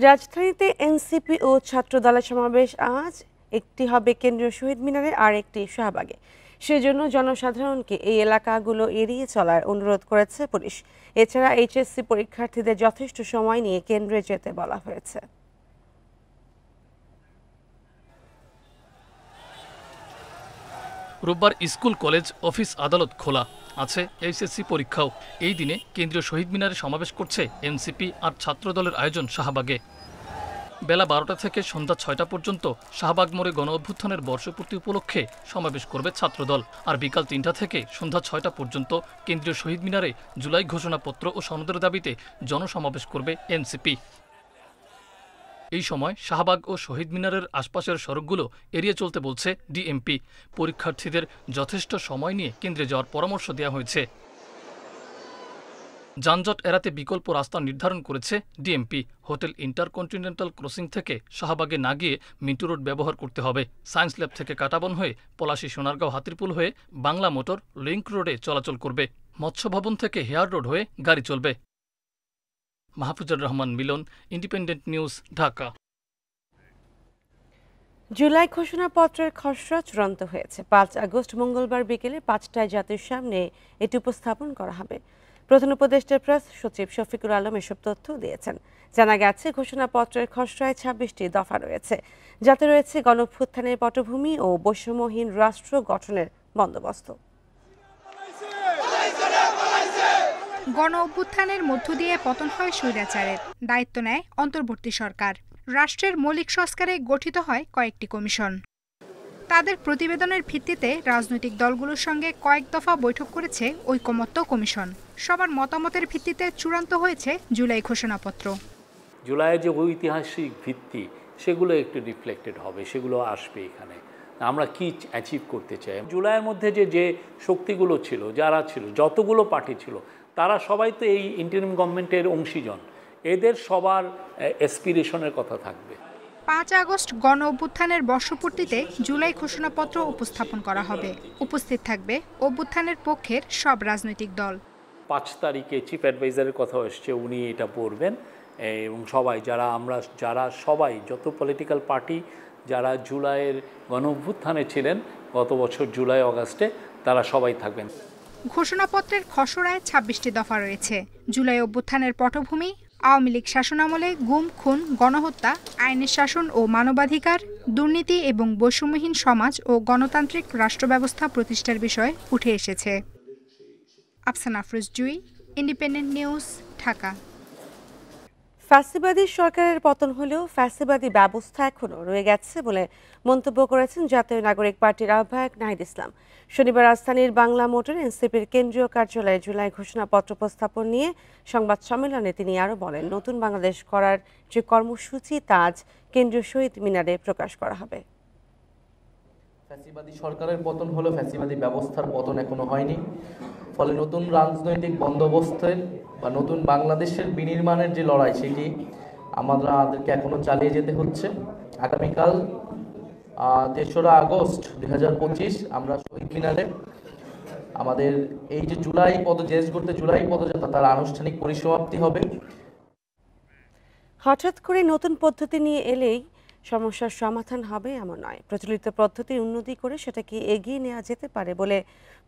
রাজধানীতে এনসিপি ও ছাত্র দলের সমাবেশ আজ। একটি হবে কেন্দ্রীয় শহীদ মিনারে আর একটি শাহবাগে। সেজন্য জনসাধারণকে এই এলাকাগুলো এড়িয়ে চলার অনুরোধ করেছে পুলিশ। এছাড়া এইচএসসি পরীক্ষার্থীদের যথেষ্ট সময় নিয়ে কেন্দ্রে যেতে বলা হয়েছে। রোববার স্কুল, কলেজ, অফিস, আদালত খোলা আছে। এইচএসসি পরীক্ষাও। এই দিনে কেন্দ্রীয় শহীদ মিনারে সমাবেশ করছে এনসিপি আর ছাত্র দলের আয়োজন শাহবাগে। বেলা 12টা থেকে সন্ধ্যা 6টা পর্যন্ত শাহবাগ মোড়ে গণ অভ্যুত্থানের বর্ষপূর্তি উপলক্ষে সমাবেশ করবে ছাত্রদল। আর বিকাল 3টা থেকে সন্ধ্যা 6টা পর্যন্ত কেন্দ্রীয় শহীদ মিনারে জুলাই ঘোষণাপত্র ও সনদের দাবিতে জনসমাবেশ করবে এনসিপি। এই সময় শাহবাগ ও শহীদ মিনারের আশপাশের সড়কগুলো এড়িয়ে চলতে বলছে ডিএমপি। পরীক্ষার্থীদের যথেষ্ট সময় নিয়ে কেন্দ্রে যাওয়ার পরামর্শ দেওয়া হয়েছে। যানজট এড়াতে বিকল্প রাস্তা নির্ধারণ করেছে ডিএমপি। হোটেল ইন্টারকন্টিনেন্টাল ক্রসিং থেকে শাহবাগে না গিয়ে মিন্টু রোড ব্যবহার করতে হবে। সায়েন্স ল্যাব থেকে কাটাবন হয়ে পলাশী, সোনারগাঁও, হাতিরপুল হয়ে বাংলা মোটর লিংক রোডে চলাচল করবে। মৎস্য ভবন থেকে হেয়ার রোড হয়ে গাড়ি চলবে। মাহফুজুর রহমান মিলন, ইন্ডিপেন্ডেন্ট নিউজ, ঢাকা। জুলাই ঘোষণাপত্রের খসড়া চূড়ান্ত হয়েছে। 5 আগস্ট মঙ্গলবার বিকেলে 5টায় জাতির সামনে এটি উপস্থাপন করা হবে। প্রধান উপদেষ্টা প্রেস সচিব শফিকুল আলম এসব তথ্য দিয়েছেন। জানা গেছে, ঘোষণাপত্রের খসড়ায় 26টি দফা রয়েছে, যাতে রয়েছে গণঅভ্যুত্থানের পটভূমি ও বৈষম্যহীন রাষ্ট্র গঠনের বন্দোবস্ত। গণ অভ্যুত্থানের মধ্য দিয়ে পতন হয় স্বৈরাচারের, দায়িত্ব নেয় অন্তর্বর্তী সরকার। রাষ্ট্রের মৌলিক সংস্কারে গঠিত হয় কয়েকটি কমিশন। তাদের প্রতিবেদনের ভিত্তিতে রাজনৈতিক দলগুলোর সঙ্গে কয়েক দফা বৈঠক করেছে ঐকমত্য কমিশন। সবার মতামতের ভিত্তিতে চূড়ান্ত হয়েছে জুলাই ঘোষণাপত্র। জুলাইয়ের যে ঐতিহাসিক ভিত্তি, সেগুলো একটু রিফ্লেক্টেড হবে, সেগুলো আসবে এখানে। আমরা কি অ্যাচিভ করতে চাই। জুলাইয়ের মধ্যে যে শক্তিগুলো ছিল, যারা ছিল, যতগুলো পার্টি ছিল, তারা সবাই তো এই ইন্টারিম গভর্নমেন্টের অংশীজন। এদের সবার অ্যাসপিরেশনের কথা থাকবে। 5 আগস্ট গণ অভ্যুত্থানের বর্ষপূর্তিতে জুলাই ঘোষণাপত্র উপস্থাপন করা হবে। উপস্থিত থাকবে অভ্যুত্থানের পক্ষের সব রাজনৈতিক দল। 5 তারিখে চিফ অ্যাডভাইজারের কথা এসছে, উনি এটা পড়বেন। এবং সবাই যারা সবাই যত পলিটিক্যাল পার্টি যারা জুলাইয়ের গণ অভ্যুত্থানে ছিলেন গত বছর জুলাই আগস্টে, তারা সবাই থাকবেন। ঘোষণাপত্রের খসড়ায় 26টি দফা রয়েছে। জুলাই অভ্যুত্থানের পটভূমি, আওয়ামী লীগ শাসনামলে গুম, খুন, গণহত্যা, আইনের শাসন ও মানবাধিকার, দুর্নীতি এবং বৈষম্যহীন সমাজ ও গণতান্ত্রিক রাষ্ট্র ব্যবস্থা প্রতিষ্ঠার বিষয় উঠে এসেছে। আফসানা আফরোজ জুই, ইন্ডিপেন্ডেন্ট নিউজ, ঢাকা। ফ্যাসিবাদী সরকারের পতন হলেও ফ্যাসিবাদী ব্যবস্থা এখনও রয়ে গেছে বলে মন্তব্য করেছেন জাতীয় নাগরিক পার্টির আহ্বায়ক নাহিদ ইসলাম। শনিবার রাজধানীর বাংলা মোটর এনসিপির কেন্দ্রীয় কার্যালয়ে জুলাই ঘোষণাপত্র উপস্থাপন নিয়ে সংবাদ সম্মেলনে তিনি আরও বলেন, নতুন বাংলাদেশ করার যে কর্মসূচি তা আজ কেন্দ্রীয় শহীদ মিনারে প্রকাশ করা হবে। ফ্যাসিবাদী সরকারের পতন হলো, ফ্যাসিবাদী ব্যবস্থার পতন এখনো হয়নি। ফলে নতুন রাজনৈতিক বন্দোবস্তের বা নতুন বাংলাদেশের বিনির্মাণের যে লড়াই, সেটি আমাদেরকে এখনো চালিয়ে যেতে হচ্ছে। আগামীকাল 3রা আগস্ট 2025 আমরা শহীদ মিনারে আমাদের এই যে জুলাই পদযাত্রা তার আনুষ্ঠানিক পরিসমাপ্তি হবে। হঠাৎ করে নতুন পদ্ধতি নিয়ে এলেই সমস্যার সমাধান হবে এমন নয়, প্রচলিত পদ্ধতির উন্নতি করে সেটাকে এগিয়ে নেওয়া যেতে পারে বলে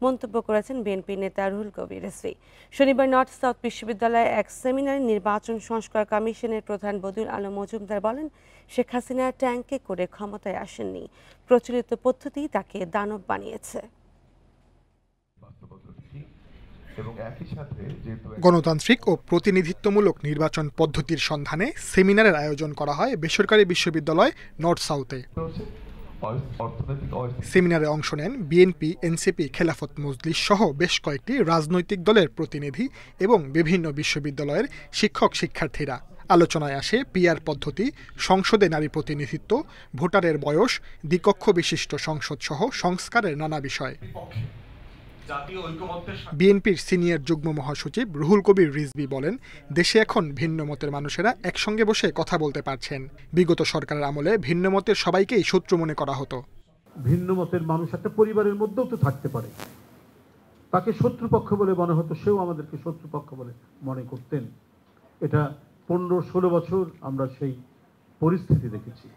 মন্তব্য করেছেন বিএনপি নেতা রুহুল কবির রিজভী। শনিবার নর্থ সাউথ বিশ্ববিদ্যালয়ে এক সেমিনারে নির্বাচন সংস্কার কমিশনের প্রধান বদিউল আলম মজুমদার বলেন, শেখ হাসিনা ট্যাঙ্কে করে ক্ষমতায় আসেননি, প্রচলিত পদ্ধতি তাকে দানব বানিয়েছে। গণতান্ত্রিক ও প্রতিনিধিত্বমূলক নির্বাচন পদ্ধতির সন্ধানে সেমিনারের আয়োজন করা হয় বেসরকারি বিশ্ববিদ্যালয় নর্থ সাউথে। সেমিনারে অংশ নেন বিএনপি, এনসিপি, খেলাফত মজলিস সহ বেশ কয়েকটি রাজনৈতিক দলের প্রতিনিধি এবং বিভিন্ন বিশ্ববিদ্যালয়ের শিক্ষক শিক্ষার্থীরা। আলোচনায় আসে পিআর পদ্ধতি, সংসদে নারী প্রতিনিধিত্ব, ভোটারের বয়স, দ্বিকক্ষ বিশিষ্ট সংসদ সহ সংস্কারের নানা বিষয়। বিএনপির সিনিয়র যুগ্ম মহাসচিব রুহুল কবির রিজভী বলেন, দেশে এখন ভিন্ন মতের মানুষেরা একসঙ্গে বসে কথা বলতে পারছেন। বিগত সরকারের আমলে ভিন্ন মতের সবাইকেই শত্রু মনে করা হতো। ভিন্ন মতের মানুষ একটা পরিবারের মধ্যেও তো থাকতে পারে, তাকে শত্রুপক্ষ বলে মনে হতো, সেও আমাদেরকে শত্রুপক্ষ বলে মনে করতেন। এটা 15-16 বছর আমরা সেই পরিস্থিতি দেখেছি।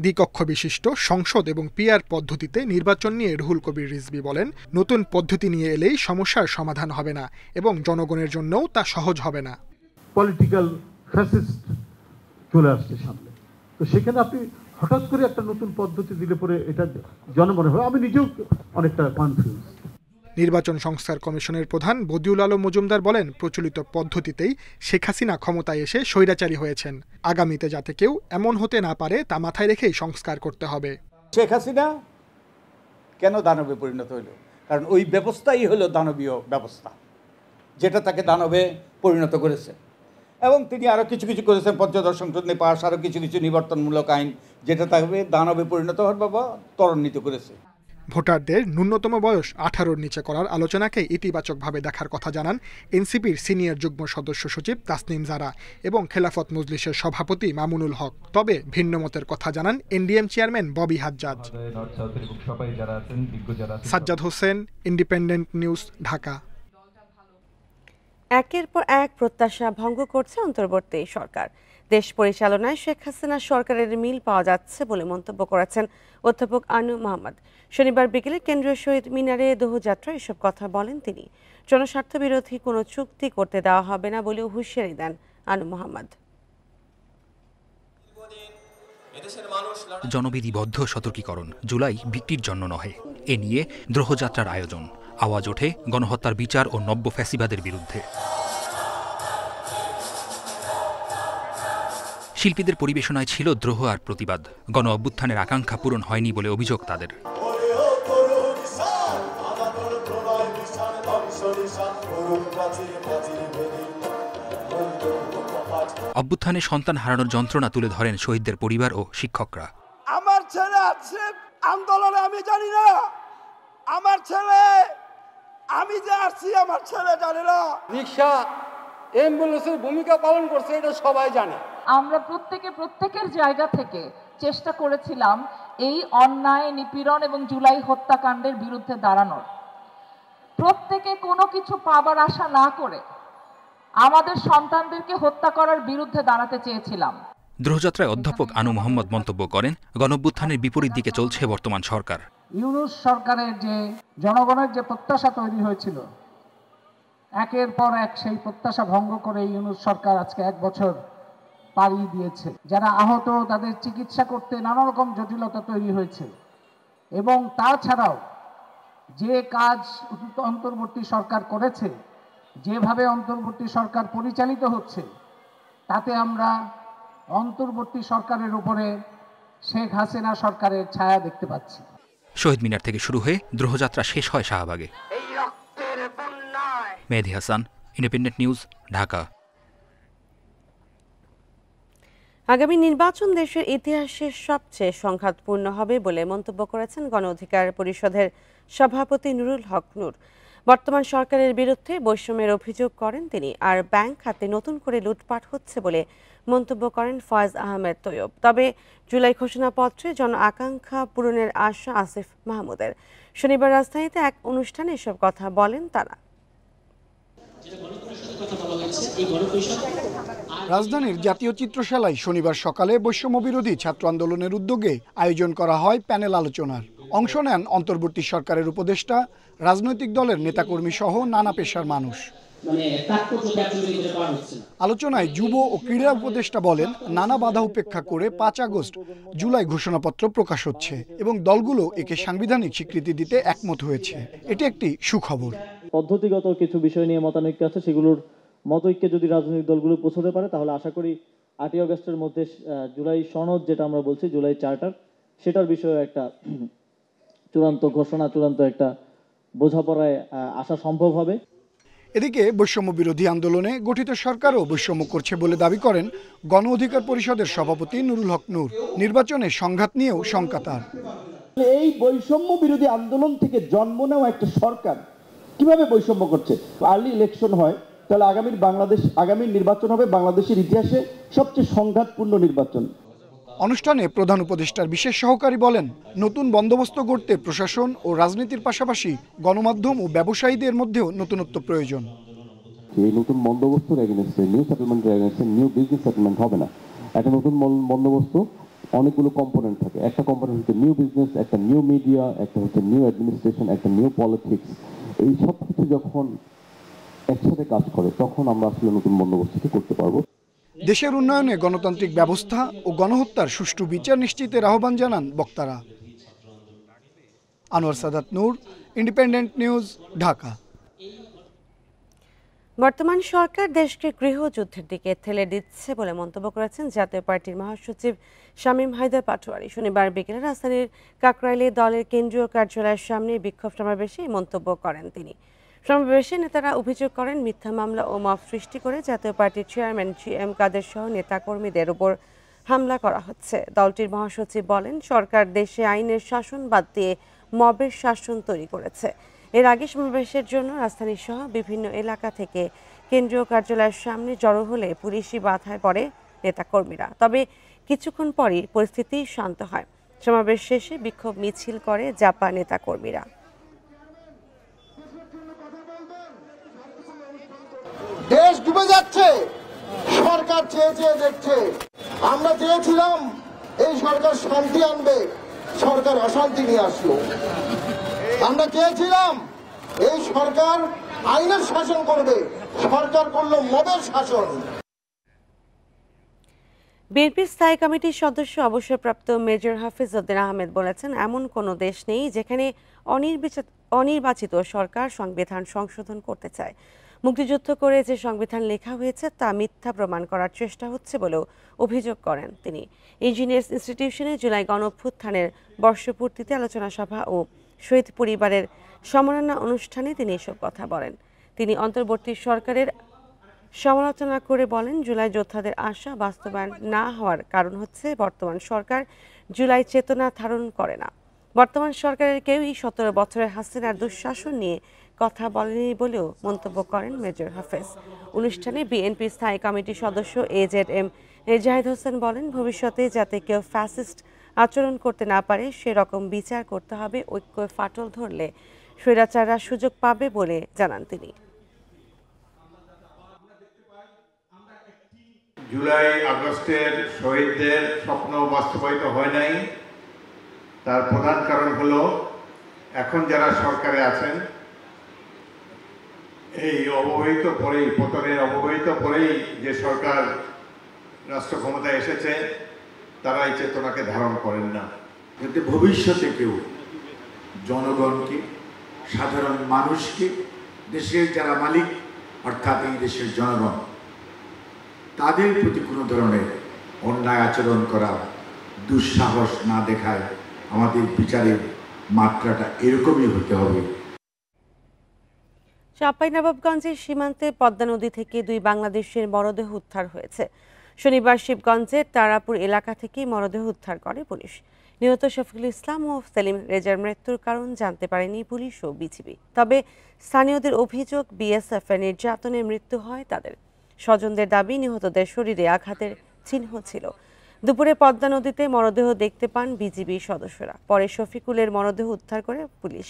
দ্বিকক্ষ বিশিষ্ট সংসদ এবং পিআর পদ্ধতিতে নির্বাচন নিয়ে রুহুল কবির রিজভী বলেন, নতুন পদ্ধতি নিয়ে এলেই সমস্যার সমাধান হবে না এবং জনগণের জন্যও তা সহজ হবে না। পলিটিক্যাল ফ্যাসিস্ট চলে আসছে সামনে, তো সেখানে আপনি হঠাৎ করে একটা নতুন পদ্ধতি দিলে পরে এটা জনমনে হয়। আমি নিজেও অনেকটা কনফিউজ। নির্বাচন সংস্কার কমিশনের প্রধান বদিউল আলম মজুমদার বলেন, প্রচলিত পদ্ধতিতেই শেখ হাসিনা ক্ষমতায় এসে স্বৈরাচারী হয়েছেন। আগামীতে যাতে কেউ এমন হতে না পারে তা মাথায় রেখেই সংস্কার করতে হবে। শেখ হাসিনা কেন দানবে পরিণত হইল? কারণ ওই ব্যবস্থাই হলো দানবীয় ব্যবস্থা, যেটা তাকে দানবে পরিণত করেছে। এবং তিনি আরও কিছু কিছু করেছেন, পঞ্চদশ সংশোধনী পাশ, আরও কিছু কিছু নিবর্তনমূলক আইন, যেটা তাকে দানবে পরিণত হওয়ার বাবা ত্বরান্বিত করেছে। ভোটারদের ন্যূনতম বয়স 18-র নিচে করার আলোচনাকে ইতিবাচকভাবে দেখার কথা জানান এনসিপির সিনিয়র যুগ্ম সদস্য সচিব তাসনিম জারা এবং খেলাফত মজলিসের সভাপতি মামুনুল হক। তবে ভিন্নমতের কথা জানান NDM chairman Bobby Hajjaj. Sajjad Hossain, Independent News, Dhaka. একের পর এক প্রত্যাশা ভঙ্গ করছে অন্তর্বর্তী সরকার। দেশ পরিচালনায় শেখ হাসিনা সরকারের মিল পাওয়া যাচ্ছে বলে মন্তব্য করেছেন অধ্যাপক আনু মোহাম্মদ। শনিবার বিকেলে কেন্দ্রীয় শহীদ মিনারে দোহযাত্রায় এসব কথা বলেন তিনি। জনস্বার্থ বিরোধী কোনো চুক্তি করতে দেওয়া হবে না বলেও হুঁশিয়ারি দেন আনু মোহাম্মদ। জনবিধিবদ্ধ সতর্কীকরণ, জুলাই বিক্রির জন্য নহে, এ নিয়ে দ্রোহযাত্রার আয়োজন। আওয়াজ ওঠে গণহত্যার বিচার ও নব্য ফ্যাসিবাদের বিরুদ্ধে। শিল্পীদের পরিবেশনায় ছিল দ্রোহ আর প্রতিবাদ। গণ অভ্যুত্থানের আকাঙ্ক্ষা পূরণ হয়নি বলে অভিযোগ তাদের। অভ্যুত্থানে সন্তান হারানোর যন্ত্রণা তুলে ধরেন শহীদদের পরিবার ও শিক্ষকরা। আমার ছেলে আছে আন্দোলনে, আমি জানি না আমার ছেলে, আমি যে আসছি আমার ছেলে জানে না। রিক্সা অ্যাম্বুলেন্সের ভূমিকা পালন করছে, এটা সবাই জানে। আমরা প্রত্যেকের জায়গা থেকে চেষ্টা করেছিলাম এই অন্যায়, নিপীড়ন এবং জুলাই হত্যাকাণ্ডের বিরুদ্ধে দাঁড়ানোর। প্রত্যেকে কোনো কিছু পাবার আশা না করে আমাদের সন্তানদেরকে হত্যা করার বিরুদ্ধে দাঁড়াতে চেয়েছিলাম। দ্রোহযাত্রায় অধ্যাপক আনু মোহাম্মদ মন্তব্য করেন, গণঅভ্যুত্থানের বিপরীত দিকে চলছে বর্তমান সরকার। ইউনূস সরকারের যে জনগণের যে প্রত্যাশা তৈরি হয়েছিল, একের পর এক সেই প্রত্যাশা ভঙ্গ করে ইউনূস সরকার আজকে 1 বছর পাড়ি দিয়েছে। যারা আহত তাদের চিকিৎসা করতে নানা রকম জটিলতা তৈরি হয়েছে। এবং তাছাড়াও যে কাজ অন্তর্বর্তী সরকার করেছে, যেভাবে অন্তর্বর্তী সরকার পরিচালিত হচ্ছে, তাতে আমরা অন্তর্বর্তী সরকারের উপরে শেখ হাসিনা সরকারের ছায়া দেখতে পাচ্ছি। শহীদ মিনার থেকে শুরু হয়ে দ্রোহযাত্রা শেষ হয় শাহবাগে। মেহেদী হাসান, ইন্ডিপেন্ডেন্ট নিউজ, ঢাকা। আগামী নির্বাচন দেশের ইতিহাসে সবচেয়ে সংঘাতপূর্ণ হবে বলে মন্তব্য করেছেন গণ অধিকার পরিষদের সভাপতি নুরুল হক নূর। বর্তমান সরকারের বিরুদ্ধে বৈষম্যের অভিযোগ করেন তিনি। আর ব্যাংক খাতে নতুন করে লুটপাট হচ্ছে বলে মন্তব্য করেন ফয়েজ আহমেদ তৈয়ব। তবে জুলাই ঘোষণাপত্রে জন আকাঙ্ক্ষা পূরণের আশা আসিফ মাহমুদের। শনিবার রাজধানীতে এক অনুষ্ঠানে এসব কথা বলেন তারা। রাজধানীর জাতীয় চিত্রশালায় শনিবার সকালে বৈষম্য বিরোধী ছাত্র আন্দোলনের উদ্যোগে আয়োজন করা হয় প্যানেল আলোচনার। অংশ নেন অন্তর্বর্তী সরকারের উপদেষ্টা, রাজনৈতিক দলের নেতাকর্মী সহ নানা পেশার মানুষ। আলোচনায় যুব ও ক্রীড়া উপদেষ্টা বলেন, নানা বাধা উপেক্ষা করে 5 আগস্ট জুলাই ঘোষণাপত্র প্রকাশ হচ্ছে এবং দলগুলো একে সাংবিধানিক স্বীকৃতি দিতে একমত হয়েছে। এটি একটি সুখবর। পদ্ধতিগত কিছু বিষয় নিয়ে মতানৈক্য আছে, সেগুলোর মতৈক্যে যদি রাজনৈতিক দলগুলো পৌঁছতে পারে, তাহলে আশা করি 8ই আগস্টের মধ্যে জুলাই সনদ, যেটা আমরা বলছি জুলাই চার্টার, সেটার বিষয়ে একটা চূড়ান্ত ঘোষণা, চূড়ান্ত একটা বোঝাপড়ায় আসা সম্ভব হবে। এদিকে বৈষম্য বিরোধী আন্দোলনে গঠিত সরকারও বৈষম্য করছে বলে দাবি করেন গণ অধিকার পরিষদের সভাপতি নুরুল হক নূর। নির্বাচনে সংঘাত নিয়েও শঙ্কা তার। এই বৈষম্য বিরোধী আন্দোলন থেকে জন্ম নেওয়া একটা সরকার কিভাবে বৈষম্য করছে? আর্লি ইলেকশন হয়, তাহলে আগামীর নির্বাচন হবে বাংলাদেশের ইতিহাসে সবচেয়ে সংঘাতপূর্ণ নির্বাচন। অনুষ্ঠানে প্রধান উপদেষ্টার বিশেষ সহকারী বলেন, নতুন বন্দোবস্ত গড়তে প্রশাসন ও রাজনীতির পাশাপাশি গণমাধ্যম ও ব্যবসায়ীদের মধ্যেও নতুনত্ব প্রয়োজন। করছি এই নতুন বন্দোবস্তের এগেইনস্টে, নিউ সেটেলমেন্টের এগেইনস্টে নিউ বিজনেস সেটেলমেন্ট হবে না। একটা নতুন বন্দোবস্ত অনেকগুলো কম্পোনেন্ট থাকে। একটা কম্পোনেন্ট হচ্ছে নিউ বিজনেস, একটা নিউ মিডিয়া, একটা হচ্ছে নিউ অ্যাডমিনিস্ট্রেশন, একটা নিউ পলিটিক্স। এই সব কিছু যখন একসাথে কাজ করে তখন আমরা আসলে নতুন বন্দোবস্তকে করতে পারবো। দেশের উন্নয়নে গণতান্ত্রিক ব্যবস্থা ও গণহত্যার সুষ্ঠু বিচার নিশ্চিতের আহ্বান জানান বক্তারা। আনোয়ার সাদাত নূর, ইন্ডিপেন্ডেন্ট নিউজ, ঢাকা। বর্তমান সরকার দেশকে গৃহযুদ্ধের দিকে ঠেলে দিচ্ছে বলে মন্তব্য করেছেন জাতীয় পার্টির মহাসচিব শামীম হায়দার পাটোয়ারি। শনিবার বিকেলে রাজধানীর কাকরাইলে দলের কেন্দ্রীয় কার্যালয়ের সামনে বিক্ষোভ সমাবেশে এই মন্তব্য করেন তিনি। সমাবেশে নেতারা অভিযোগ করেন মিথ্যা মামলা ও মব সৃষ্টি করে জাতীয় পার্টির চেয়ারম্যান GM কাদের সহ নেতাকর্মীদের উপর হামলা করা হচ্ছে। দলটির মহাসচিব বলেন, সরকার দেশে আইনের শাসন বাদ দিয়ে মবের শাসন তৈরি করেছে। এর আগে সমাবেশের জন্য রাজধানী সহ বিভিন্ন এলাকা থেকে কেন্দ্রীয় কার্যালয়ের সামনে জড়ো হলে পুলিশি বাধায় পড়ে নেতাকর্মীরা। তবে কিছুক্ষণ পরই পরিস্থিতি শান্ত হয়। সমাবেশ শেষে বিক্ষোভ মিছিল করে জাপা নেতাকর্মীরা। দেশ ডুবে যাচ্ছে, সরকার চেয়ে চেয়ে দেখছে। আমরা চেয়েছিলাম এই সরকার শান্তি আনবে, সরকার অশান্তি নিয়ে আসলো। আমরা চেয়েছিলাম এই সরকার আইনের শাসন করবে, সরকার করলো মবের শাসন। বিএনপির স্থায়ী কমিটির সদস্য অবসরপ্রাপ্ত মেজর হাফিজ উদ্দিন আহমেদ বলেছেন, এমন কোনো দেশ নেই যেখানে অনির্বাচিত সরকার সংবিধান সংশোধন করতে চায়। মুক্তিযুদ্ধ করে যে সংবিধান লেখা হয়েছে তা মিথ্যা প্রমাণ করার চেষ্টা হচ্ছে বলেও অভিযোগ করেন তিনি। ইঞ্জিনিয়ার্স ইনস্টিটিউশনে জুলাই গণঅভ্যুত্থানের বর্ষপূর্তিতে আলোচনা সভা ও শহীদ পরিবারের সম্মাননা অনুষ্ঠানে তিনি এসব কথা বলেন। তিনি অন্তর্বর্তী সরকারের সমালোচনা করে বলেন, জুলাই যোদ্ধাদের আশা বাস্তবায়ন না হওয়ার কারণ হচ্ছে বর্তমান সরকার জুলাই চেতনা ধারণ করে না। বর্তমান সরকারের কেউই 17 বছরের হাসিনার দুঃশাসন নিয়ে কথা বলেনি বলেও মন্তব্য করেন মেজর হাফেজ। অনুষ্ঠানে বিএনপি স্থায়ী কমিটির সদস্য AZM জাহিদ হোসেন বলেন, ভবিষ্যতে যাতে কেউ ফ্যাসিস্ট আচরণ করতে না পারে সেরকম বিচার করতে হবে। ঐক্য ফাটল ধরলে স্বৈরাচাররা সুযোগ পাবে বলে জানান তিনি। জুলাই আগস্টের শহীদদের স্বপ্ন বাস্তবায়িত হয় নাই, তার প্রধান কারণ হলো এখন যারা সরকারে আছেন এই অবহিত পরেই, পতনের অবহিত পরেই যে সরকার রাষ্ট্র ক্ষমতায় এসেছে তারা এই চেতনাকে ধারণ করেন না। যাতে ভবিষ্যতে কেউ জনগণকে, সাধারণ মানুষকে, দেশের যারা মালিক অর্থাৎ এই দেশের জনগণ, তাদের প্রতি কোনো ধরনের অন্যায় আচরণ করা, দুঃসাহস না দেখায় আমাদের বিচারের মাত্রাটা এরকমই হতে হবে। চাঁপাইনবাবগঞ্জের সীমান্তে পদ্মা নদী থেকে 2 বাংলাদেশের মরদেহ উদ্ধার হয়েছে। শনিবার শিবগঞ্জের তারাপুর এলাকা থেকে মরদেহ উদ্ধার করে পুলিশ। নিহত শফিকুল ইসলাম ও সেলিম রেজার মৃত্যুর কারণ জানতে পারেনি পুলিশ ও বিজিবি। তবে স্থানীয়দের অভিযোগ BSF এর নির্যাতনে মৃত্যু হয় তাদের। স্বজনদের দাবি, নিহতদের শরীরে আঘাতের চিহ্ন ছিল। দুপুরে পদ্মা নদীতে মরদেহ দেখতে পান বিজিবি সদস্যরা। পরে শফিকুলের মরদেহ উদ্ধার করে পুলিশ।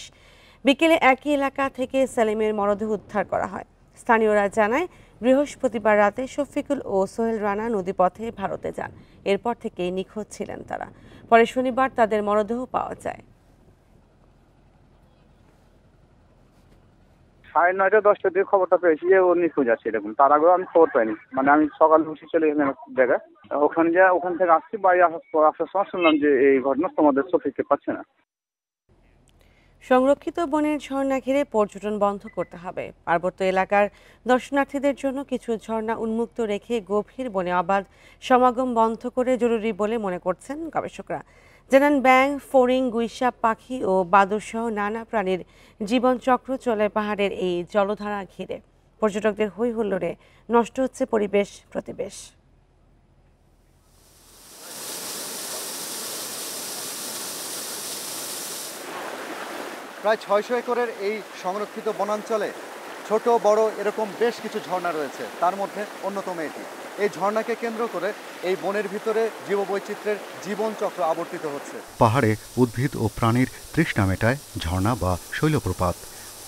বিকেলে একই এলাকা থেকে সেলিমের মরদেহ উদ্ধার করা হয়। স্থানীয়রা জানায়, বৃহস্পতিবার রাতে শফিকুল ও সোহেল রানা নদীপথে ভারতে যান। এরপর থেকেই নিখোঁজ ছিলেন তারা। পরে শনিবার তাদের মরদেহ পাওয়া যায়। 9:30 10টার দিকে খবরটা পেয়েছি যে ও নিখোঁজ আছে এরকম। তার আগেও আমি খবর পাইনি। মানে আমি সকালে উঠে চলে গেলাম জায়গায়, ওখান থেকে আসছি, বাড়ি আসার সময় শুনলাম যে এই ঘটনা, তোমাদের শফিককে পাচ্ছে না। সংরক্ষিত বনের ঝর্ণা ঘিরে পর্যটন বন্ধ করতে হবে। পার্বত্য এলাকার দর্শনার্থীদের জন্য কিছু ঝর্ণা উন্মুক্ত রেখে গভীর বনে অবাধ সমাগম বন্ধ করে জরুরি বলে মনে করছেন গবেষকরা। জানান, ব্যাঙ, ফড়িং, গুইসাপ পাখি ও বাদুড়সহ নানা প্রাণীর জীবনচক্র চলে পাহাড়ের এই জলধারা ঘিরে। পর্যটকদের হই হুল্লোড়ে নষ্ট হচ্ছে পরিবেশ প্রতিবেশ। প্রায় 600 একরের এই সংরক্ষিত বনাঞ্চলে ছোট বড় এরকম বেশ কিছু ঝর্ণা রয়েছে। তার মধ্যে অন্যতম এটি। এই ঝর্ণাকে কেন্দ্র করে এই বনের ভিতরে জীববৈচিত্র্যের জীবনচক্র আবর্তিত হচ্ছে। পাহাড়ে উদ্ভিদ ও প্রাণীর তৃষ্ণা মেটায় ঝর্ণা বা শৈলপ্রপাত।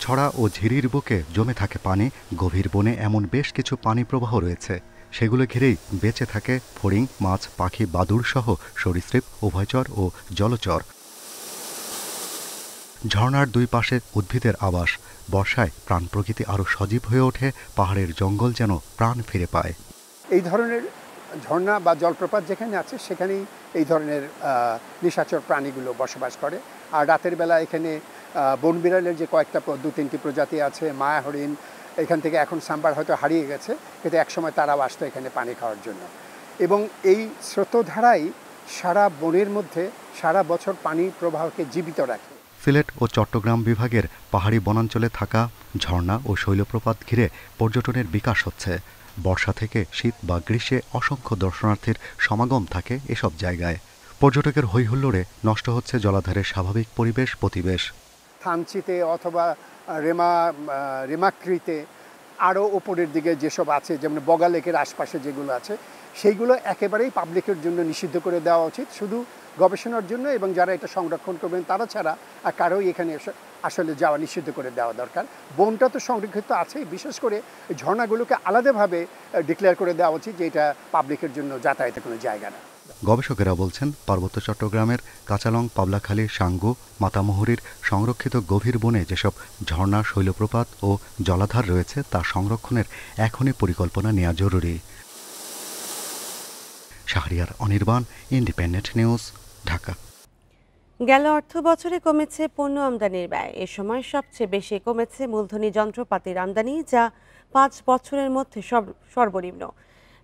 ছড়া ও ঝিরির বুকে জমে থাকে পানি। গভীর বনে এমন বেশ কিছু পানি প্রবাহ রয়েছে, সেগুলো ঘিরেই বেঁচে থাকে ফড়িং, মাছ, পাখি, বাদুড় সহ সরীসৃপ, উভয়চর ও জলচর। ঝর্ণার দুই পাশে উদ্ভিদের আবাস। বর্ষায় প্রাণ প্রকৃতি আরও সজীব হয়ে ওঠে, পাহাড়ের জঙ্গল যেন প্রাণ ফিরে পায়। এই ধরনের ঝর্ণা বা জলপ্রপাত যেখানে আছে সেখানেই এই ধরনের নিশাচর প্রাণীগুলো বসবাস করে। আর রাতের বেলা এখানে বন বিড়ালের যে কয়েকটা 2-3টি প্রজাতি আছে, মায়া হরিণ, এখান থেকে এখন সাম্বার হয়তো হারিয়ে গেছে, কিন্তু একসময় তারাও আসতো এখানে পানি খাওয়ার জন্য। এবং এই স্রোতধারাই সারা বনের মধ্যে সারা বছর পানি প্রবাহকে জীবিত রাখে। সিলেট ও চট্টগ্রাম বিভাগের পাহাড়ি বনাঞ্চলে থাকা ঝর্ণা ও শৈলপ্রপাত ঘিরে পর্যটনের বিকাশ হচ্ছে। বর্ষা থেকে শীত বা গ্রীষ্মে অসংখ্য দর্শনার্থীর সমাগম থাকে এসব জায়গায়। পর্যটকের হৈহুল্লোড়ে নষ্ট হচ্ছে জলাধারের স্বাভাবিক পরিবেশ। থানচিতে অথবা রেমাক্রিতে আরও ওপরের দিকে যেসব আছে, যেমন বগা লেকের আশপাশে যেগুলো আছে, সেইগুলো একেবারেই পাবলিকের জন্য নিষিদ্ধ করে দেওয়া উচিত, শুধু গবেষণার জন্য, এবং যারা এটা সংরক্ষণ করবেন তারা ছাড়া আর কারোই এখানে আসলে যাওয়া নিষিদ্ধ করে দেওয়া দরকার। বনটা তো সংরক্ষিত আছে, বিশেষ করে ঝর্ণাগুলোকে আলাদাভাবে ডিক্লেয়ার করে দেওয়া উচিত যে এটা পাবলিকের জন্য যাতায়াতের কোনো জায়গা না। গবেষকেরা বলছেন, পার্বত্য চট্টগ্রামের কাঁচালং, পাবলাখালী, সাঙ্গু, মাতামুহুরীর সংরক্ষিত গভীর বনে যেসব ঝর্ণা, শৈলপ্রপাত ও জলাধার রয়েছে তা সংরক্ষণের এখনই পরিকল্পনা নেওয়া জরুরি। Shahriar Anirban, independent News, Dhaka. গেল অর্থ বছরে কমেছে পণ্য আমদানির ব্যয়। এ সময় সবচেয়ে বেশি কমেছে মূলধনী যন্ত্রপাতির আমদানি, যা 5 বছরের মধ্যে সর্বনিম্ন।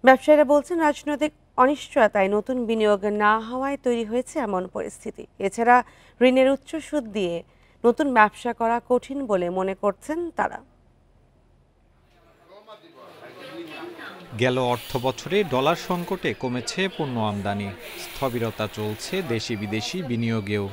ব্যবসায়ীরা বলছেন, রাজনৈতিক অনিশ্চয়তায় নতুন বিনিয়োগ না হওয়ায় তৈরি হয়েছে এমন পরিস্থিতি। এছাড়া ঋণের উচ্চ সুদ দিয়ে নতুন ব্যবসা করা কঠিন বলে মনে করছেন তারা। গেল অর্থবছরে ডলার সংকটে কমেছে পণ্য আমদানি, স্থবিরতা চলছে দেশি বিদেশি বিনিয়োগেও।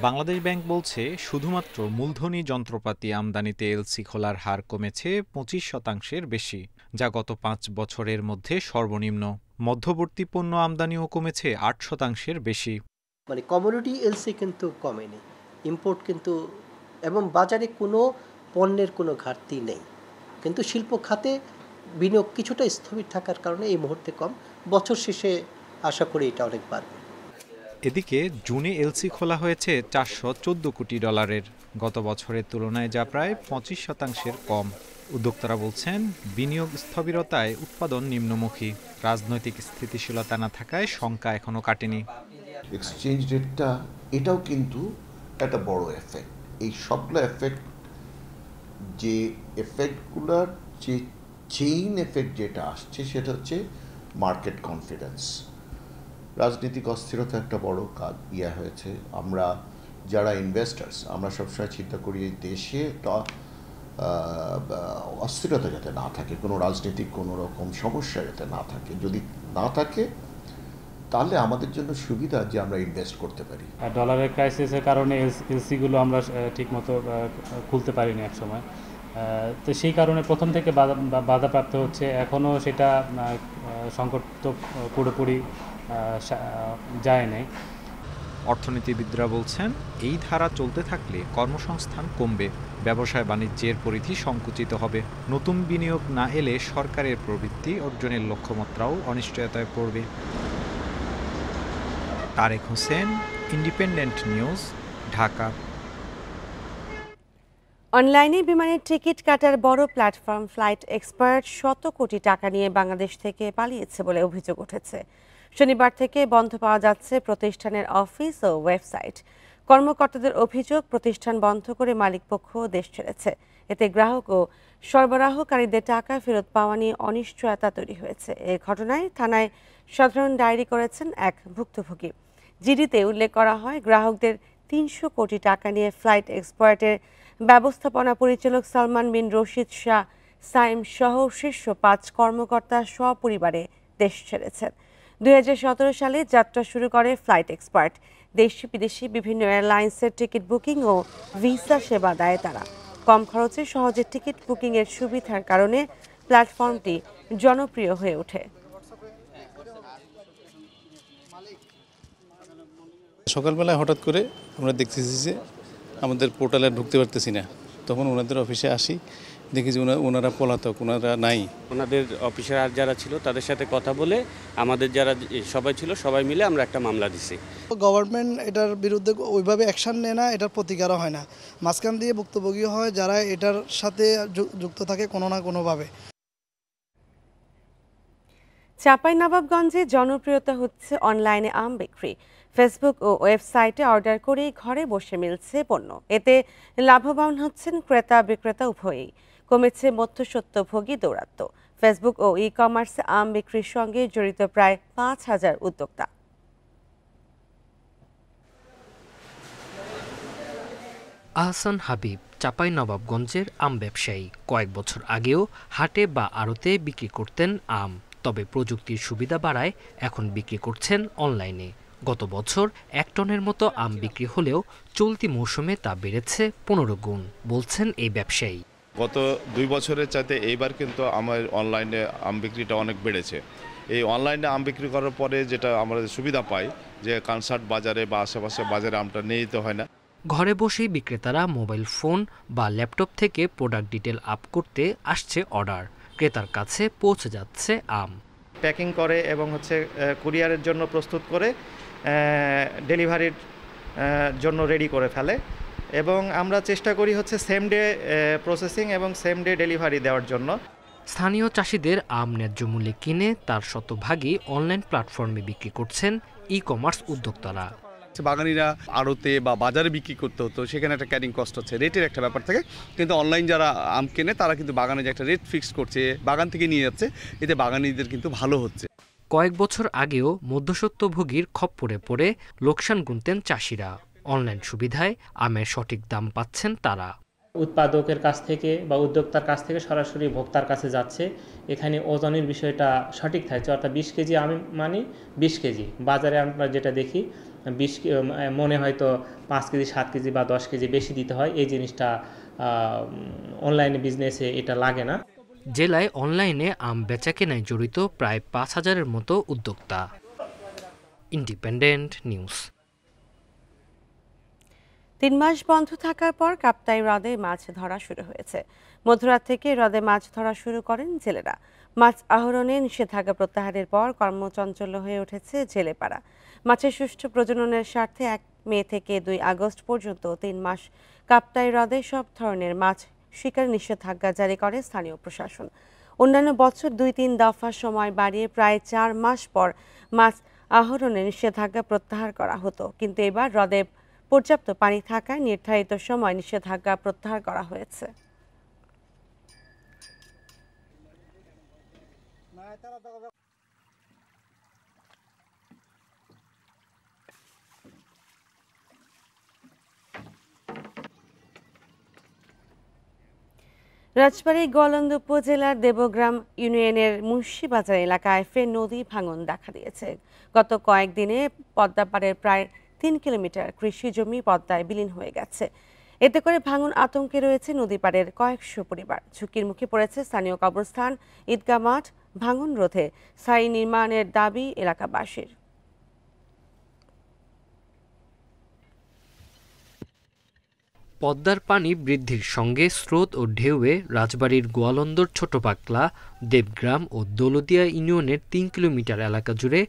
বাংলাদেশ ব্যাংক বলছে, শুধুমাত্র মূলধনী যন্ত্রপাতি আমদানিতে এলসি খোলার হার কমেছে 25% বেশি, যা গত 5 বছরের মধ্যে সর্বনিম্ন। মধ্যবর্তী পণ্য আমদানিও কমেছে 8% বেশি। মানে কমোডিটি এলসি কিন্তু কমেনি, ইম্পোর্ট কিন্তু, এবং বাজারে কোনো পণ্যের কোনো ঘাটতি নেই, কিন্তু শিল্প খাতে বিনিয়োগ কিছুটা স্থবির থাকার কারণে এই মুহূর্তে কম। বছর শেষে আশা করি এটা অনেক বাড়বে। এদিকে জুনে এলসি খোলা হয়েছে 414 কোটি ডলারের, গত বছরের তুলনায় যা প্রায় 25% কম। উদ্যোক্তারা বলছেন, বিনিয়োগ স্থবিরতায় উৎপাদন নিম্নমুখী। রাজনৈতিক স্থিতিশীলতা না থাকায় শঙ্কা এখনো কাটেনি। এক্সচেঞ্জ রেটটা এটাও কিন্তু একটা বড় এফেক্ট। এই সবগুলো এফেক্ট, যে এফেক্টগুলোর যে চেইন এফেক্ট যেটা আসছে সেটা হচ্ছে মার্কেট কনফিডেন্স। রাজনৈতিক অস্থিরতা একটা বড় হয়েছে। আমরা যারা ইনভেস্টার্স, আমরা সবসময় চিন্তা করি এই দেশে অস্থিরতা যাতে না থাকে, কোনো রাজনৈতিক কোনো রকম সমস্যা যাতে না থাকে। যদি না থাকে তাহলে আমাদের জন্য সুবিধা যে আমরা ইনভেস্ট করতে পারি। ডলারের ক্রাইসিসের কারণে এলসিগুলো আমরা ঠিকমতো খুলতে পারিনি এক সময়, তো সেই কারণে প্রথম থেকে বাধাপ্রাপ্ত হচ্ছে। এখনও সেটা সংকট তো পুরোপুরি যায় নাই। অর্থনীতিবিদরা বলছেন, এই ধারা চলতে থাকলে কর্মসংস্থান কমবে, ব্যবসায় বাণিজ্যের পরিধি সংকুচিত হবে। নতুন বিনিয়োগ না এলে সরকারের প্রবৃদ্ধি অর্জনের লক্ষ্যমাত্রাও অনিশ্চয়তায় পড়বে। Tarek Hossain, Independent News, Dhaka. অনলাইনে বিমানের টিকিট কাটার বড় প্ল্যাটফর্ম ফ্লাইট এক্সপার্ট 100 কোটি টাকা নিয়ে বাংলাদেশ থেকে পালিয়েছে বলে অভিযোগ উঠেছে। শনিবার থেকে বন্ধ পাওয়া যাচ্ছে প্রতিষ্ঠানের অফিস ও ওয়েবসাইট। কর্মকর্তাদের অভিযোগ, প্রতিষ্ঠান বন্ধ করে মালিকপক্ষ দেশ ছেড়েছে। এতে গ্রাহক ও সরবরাহকারীদের টাকা ফেরত পাওয়া নিয়ে অনিশ্চয়তা তৈরি হয়েছে। এ ঘটনায় থানায় সাধারণ ডায়েরি করেছেন এক ভুক্তভোগী। জিডিতে উল্লেখ করা হয়, গ্রাহকদের 300 কোটি টাকা নিয়ে ফ্লাইট এক্সপার্টের ব্যবস্থাপনা পরিচালক সালমান বিন রশিদ শাহ সাইম সহ শীর্ষ 5 কর্মকর্তা সপরিবারে দেশ ছেড়েছেন। 2017 সালে যাত্রা শুরু করে ফ্লাইট এক্সপার্ট। দেশি বিদেশি বিভিন্ন এয়ারলাইন্সের টিকিট বুকিং ও ভিসা সেবা দেয় তারা। কম খরচে সহজে টিকিট বুকিংয়ের সুবিধার কারণে প্ল্যাটফর্মটি জনপ্রিয় হয়ে ওঠে। সকালবেলায় হঠাৎ করে আমরা দেখতেছি যে আমাদের পোর্টালে ঢুকতে পারতেছি না। তখন ওনাদের অফিসে আসি, দেখি যে ওনারা পলাতক, ওনারা নাই। ওনাদের অফিসার যারা ছিল তাদের সাথে কথা বলে আমাদের যারা সবাই ছিল সবাই মিলে আমরা একটা মামলা দিছি। গভর্নমেন্ট এটার বিরুদ্ধে ওইভাবে অ্যাকশন নেয় না, এটার প্রতিকারও হয় না, মাঝখান দিয়ে ভুক্তভোগী হয় যারা এটার সাথে যুক্ত থাকে কোনো না কোনোভাবে। চাঁপাইনবাবগঞ্জে জনপ্রিয়তা হচ্ছে অনলাইনে আম বিক্রি। ফেসবুক ও ওয়েবসাইটে অর্ডার করেই ঘরে বসে মিলছে পণ্য। এতে লাভবান হচ্ছেন ক্রেতা বিক্রেতা উভয়ই। কমেছে মধ্যস্বত্বভোগী দৌরাত্ম্য। ফেসবুক ও ই কমার্সে আম বিক্রির সঙ্গে জড়িত প্রায় ৫,০০০ উদ্যোক্তা। আহসান হাবিব চাঁপাইনবাবগঞ্জের আম ব্যবসায়ী। কয়েক বছর আগেও হাটে বা আড়তে বিক্রি করতেন আম, তবে প্রযুক্তির সুবিধা বাড়ায় এখন বিক্রি করছেন অনলাইনে। গত বছর ১ টনের মতো আম বিক্রি হলেও চলতি মৌসুমে তা বেড়েছে ১৫ গুণ, বলছেন এই ব্যবসায়ী। গত ২ বছরের চাইতে এইবার কিন্তু আমার অনলাইনে আম বিক্রিটা অনেক বেড়েছে। এই অনলাইনে আম বিক্রি করার পরে যেটা আমরা সুবিধা পাই যে কনসার্ট বাজারে বা আশেপাশে বাজারে আমটা নিয়ে যেতে হয় না। ঘরে বসেই বিক্রেতারা মোবাইল ফোন বা ল্যাপটপ থেকে প্রোডাক্ট ডিটেল আপ করতে আসছে অর্ডার, ক্রেতার কাছে পৌঁছে যাচ্ছে আম। প্যাকিং করে এবং কুরিয়ারের জন্য প্রস্তুত করে ডেলিভারির জন্য রেডি করে ফেলে এবং আমরা চেষ্টা করি সেম ডে প্রসেসিং এবং সেম ডে ডেলিভারি দেওয়ার জন্য। স্থানীয় চাষিদের আম ন্যায্য মূল্যে কিনে তার শতভাগই অনলাইন প্ল্যাটফর্মে বিক্রি করছেন ই কমার্স উদ্যোক্তারা। বাগানিরা আড়তে বা বাজারে বিক্রি করতে হতো, সেখানে একটা ক্যারিং কস্ট হচ্ছে, রেটের একটা ব্যাপার থাকে। কিন্তু অনলাইন যারা আম কেনে তারা কিন্তু বাগানে যে একটা রেট ফিক্স করছে, বাগান থেকে নিয়ে যাচ্ছে, এতে বাগানিদের কিন্তু ভালো হচ্ছে। কয়েক বছর আগেও মধ্যস্বত্বভোগীর খপ্পরে পড়ে লোকসান গুনতেন চাষিরা। অনলাইন সুবিধায় আমের সঠিক দাম পাচ্ছেন তারা। উৎপাদকের কাছ থেকে বা উদ্যোক্তার কাছ থেকে সরাসরি ভোক্তার কাছে যাচ্ছে। এখানে ওজনের বিষয়টা সঠিক থাকছে, অর্থাৎ ২০ কেজি আমি মানি ২০ কেজি। বাজারে আমরা যেটা দেখি ২০ মনে হয়তো ৫ কেজি ৭ কেজি বা ১০ কেজি বেশি দিতে হয়। এই জিনিসটা অনলাইনে বিজনেসে এটা লাগে না। জেলায় অনলাইনে আম বেচাকেনায় জড়িত প্রায় ৫,০০০-এর মতো উদ্যোক্তা। Independent news. ৩ মাস বন্ধ থাকার পর কাপ্তাই হ্রদে মাছ ধরা শুরু হয়েছে। মধ্যরাত থেকে হ্রদে মাছ ধরা শুরু করেন জেলেরা। মাছ আহরণে নিষেধাজ্ঞা প্রত্যাহারের পর কর্মচঞ্চল হয়ে উঠেছে জেলেপাড়া। মাছের সুষ্ঠু প্রজননের স্বার্থে ১ মে থেকে ২ আগস্ট পর্যন্ত ৩ মাস কাপ্তাই হ্রদে সব ধরনের মাছ শিকার নিষেধাজ্ঞা জারি করে স্থানীয় প্রশাসন। অন্যান্য বছর ২-৩ দফা সময় বাড়িয়ে প্রায় ৪ মাস পর মাছ আহরণে নিষেধাজ্ঞা প্রত্যাহার করা হতো, কিন্তু এবার হ্রদে পর্যাপ্ত পানি থাকায় নির্ধারিত সময় নিষেধাজ্ঞা প্রত্যাহার করা হয়েছে। রাজবাড়ী গোয়ালন্দ উপজেলার দেবগ্রাম ইউনিয়নের মুন্সিবাজার এলাকায় ফের নদী ভাঙন দেখা দিয়েছে। গত কয়েকদিনে পদ্মাপাড়ের প্রায় ৩ কিলোমিটার কৃষি জমি পদ্মায় বিলীন হয়ে গেছে। এতে করে ভাঙন আতঙ্কে রয়েছে নদীপাড়ের কয়েকশো পরিবার। ঝুঁকির মুখে পড়েছে স্থানীয় কবরস্থান, ঈদগাহ মাঠ। ভাঙন রোধে স্থায়ী নির্মাণের দাবি এলাকাবাসীর। পদ্মার পানি বৃদ্ধির সঙ্গে স্রোত ও ঢেউয়ে রাজবাড়ীর গোয়ালন্দর ছোট পাকলা, দেবগ্রাম ও দৌলদিয়া ইউনিয়নের ৩ কিলোমিটার এলাকা জুড়ে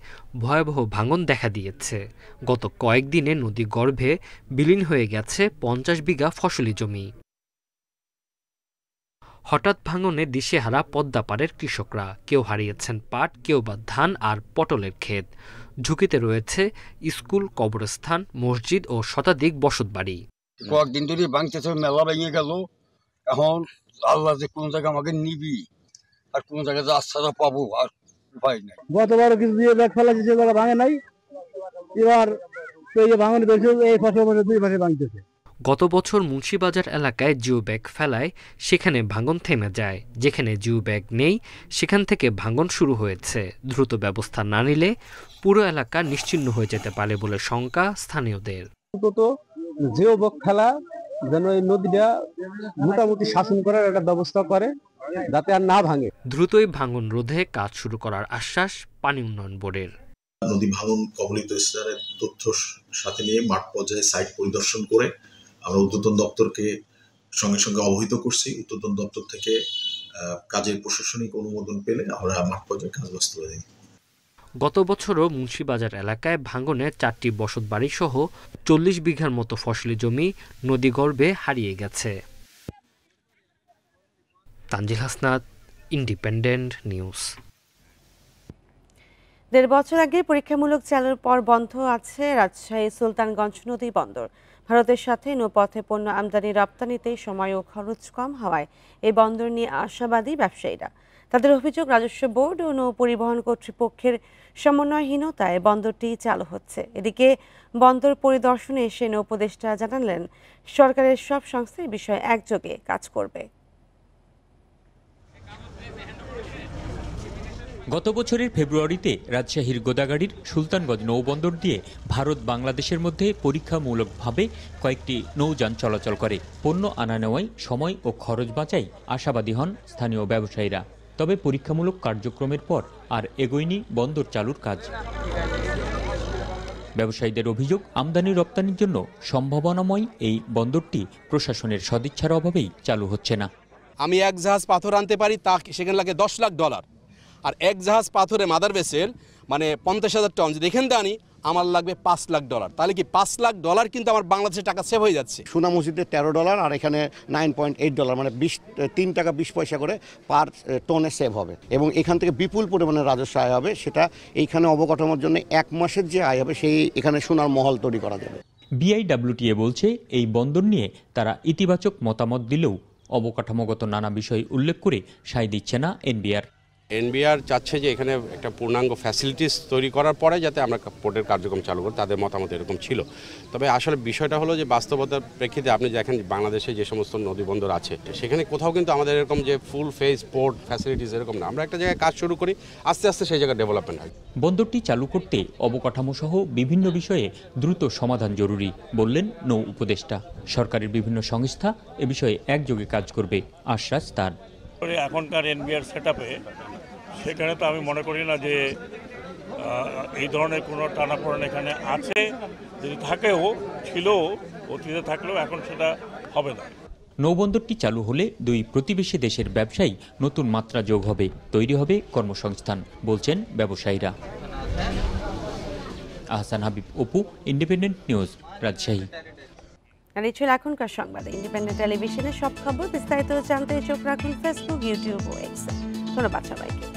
ভয়াবহ ভাঙন দেখা দিয়েছে। গত কয়েকদিনে নদী গর্ভে বিলীন হয়ে গেছে ৫০ বিঘা ফসলি জমি। হঠাৎ ভাঙনে দিশেহারা পদ্মাপাড়ের কৃষকরা। কেউ হারিয়েছেন পাট, কেউ বা ধান আর পটলের ক্ষেত। ঝুঁকিতে রয়েছে স্কুল, কবরস্থান, মসজিদ ও শতাধিক বসতবাড়ি। কয়েকদিন ধরে ভাঙতেছে, মেলা ভেঙে গেল। এখন আল্লাহ যে কোন জায়গায় আমাকে নিবি আর কোন জায়গায় আশ্রয় পাবো আর উপায় নাই। গতবার কিছু দিয়ে ব্যাগ ফেলা যে জায়গা ভাঙে নাই, এবার ভাঙন বেশি, এই ফসল ২ মাসে ভাঙতেছে। গত বছর মুন্সিবাজার এলাকায় জিও ব্যাগ ফেলায় সেখানে ভাঙন থেমে যায়। যেখানে জিও ব্যাগ নেই সেখান থেকে ভাঙন শুরু হয়েছে। দ্রুত ব্যবস্থা না নিলে পুরো এলাকা নিশ্চিহ্ন হয়ে যেতে পারে বলে শঙ্কা স্থানীয়দের। জিও ব্যাগ ফেলা যেন এই নদীটা মোটামুটি শাসন করার একটা ব্যবস্থা করে, যাতে আর না ভাঙে। দ্রুতই ভাঙন রোধে কাজ শুরু করার আশ্বাস পানি উন্নয়ন বোর্ডের। নদী ভাঙন কবলিত স্থানের তথ্য সাথে নিয়ে মাঠ পর্যায়ে সাইট পরিদর্শন করে আমরা ঊর্ধ্বতন দপ্তরকে সঙ্গে সঙ্গে অবহিত করছি। উর্ধ্বতন দপ্তর থেকে কাজের প্রশাসনিক অনুমোদন পেলে আমরা মাঠ পর্যায়ে কাজ বাস্তবায়ন। গত বছরও মুন্সিবাজার এলাকায় ভাঙনে 4টি বসতবাড়ি সহ 40 বিঘার মতো ফসলি জমি নদীগর্ভে হারিয়ে গেছে। Tanzil Hasnat, independent news. 1.5 বছর আগে পরীক্ষামূলক চালুর পর বন্ধ আছে রাজশাহী সুলতানগঞ্জ নদী বন্দর। ভারতের সাথে নৌপথে পণ্য আমদানি রপ্তানিতে সময় ও খরচ কম হওয়ায় এই বন্দর নিয়ে আশাবাদী ব্যবসায়ীরা। তাদের অভিযোগ, রাজস্ব বোর্ড ও নৌ পরিবহন কর্তৃপক্ষের সমন্বয়হীনতায় বন্দরটি চালু হচ্ছে। এদিকে বন্দর পরিদর্শনে এসে নৌ উপদেষ্টা জানালেন, সরকারের সব সংস্থা এই বিষয়ে একযোগে কাজ করবে। গত বছরের ফেব্রুয়ারিতে রাজশাহীর গোদাগাড়ির সুলতানগঞ্জ নৌবন্দর দিয়ে ভারত বাংলাদেশের মধ্যে পরীক্ষামূলকভাবে কয়েকটি নৌযান চলাচল করে। পণ্য আনা নেওয়ায় সময় ও খরচ বাঁচায় আশাবাদী হন স্থানীয় ব্যবসায়ীরা। তবে পরীক্ষামূলক কার্যক্রমের পর আর এগোয়নি বন্দর চালুর কাজ। ব্যবসায়ীদের অভিযোগ, আমদানি রপ্তানির জন্য সম্ভাবনাময় এই বন্দরটি প্রশাসনের সদিচ্ছার অভাবেই চালু হচ্ছে না। আমি এক জাহাজ পাথর আনতে পারি, তা সেখানে লাগে $10 লাখ, আর এক জাহাজ পাথরে মাদার ভেসেল মানে 50,000 টন যদি এখান থেকে আনি আমার লাগবে $5 লাখ। তাহলে কি $5 লাখ কিন্তু আমার বাংলাদেশের টাকা সেভ হয়ে যাচ্ছে। সোনা মসজিদে $13 আর এখানে $9.8 মানে 3 টাকা 20 পয়সা করে পার টনে সেভ হবে এবং এখান থেকে বিপুল পরিমাণে রাজস্ব আয় হবে। সেটা এইখানে অবকাঠামোর জন্য 1 মাসের যে আয় হবে সেই এখানে সোনার মহল তৈরি করা যাবে। বিআইডব্লিউটিএ বলছে, এই বন্দর নিয়ে তারা ইতিবাচক মতামত দিলেও অবকাঠামোগত নানা বিষয় উল্লেখ করে সায় দিচ্ছে না এনবিআর। এনবিআর চাচ্ছে যে এখানে একটা পূর্ণাঙ্গ ফ্যাসিলিটিস তৈরি করার পরে যাতে আমরা পোর্টের কার্যক্রম চালু করি, তাদের মতামত এরকম ছিল। তবে আসলে বিষয়টা হলো যে বাস্তবতার প্রেক্ষিতে আপনি দেখেন বাংলাদেশে যে সমস্ত নদী বন্দর আছে সেখানে কোথাও কিন্তু আমাদের এরকম যে ফুল ফেজ পোর্ট ফ্যাসিলিটিস এরকম না। আমরা একটা জায়গায় কাজ শুরু করি, আস্তে আস্তে সেই জায়গায় ডেভেলপমেন্ট হয়। বন্দরটি চালু করতে অবকাঠামো সহ বিভিন্ন বিষয়ে দ্রুত সমাধান জরুরি বললেন নৌ উপদেষ্টা। সরকারের বিভিন্ন সংস্থা এ বিষয়ে একযোগে কাজ করবে আশ্বাস তার। এখনকার এনবিআর সেটআপে সেখানে তো আমি মনে করি না যে এই ধরনের কোনো টানাপোড়েন এখানে আছে। যদি থাকেও, ছিল, অতীতে থাকলেও এখন সেটা হবে না। নৌবন্দরটি চালু হলে দুই প্রতিবেশী দেশের ব্যবসায়ী নতুন মাত্রা যোগ হবে, তৈরি হবে কর্মসংস্থান বলছেন ব্যবসায়ীরা। Ahsan Habib, Apu, independent news, Rajshahi. আর এই ছিল এখনকার সংবাদ। ইন্ডিপেন্ডেন্ট টেলিভিশনের সব খবর বিস্তারিত জানতে চোখ রাখুন ফেসবুক, ইউটিউব ও এক্সে। ধন্যবাদ সবাইকে।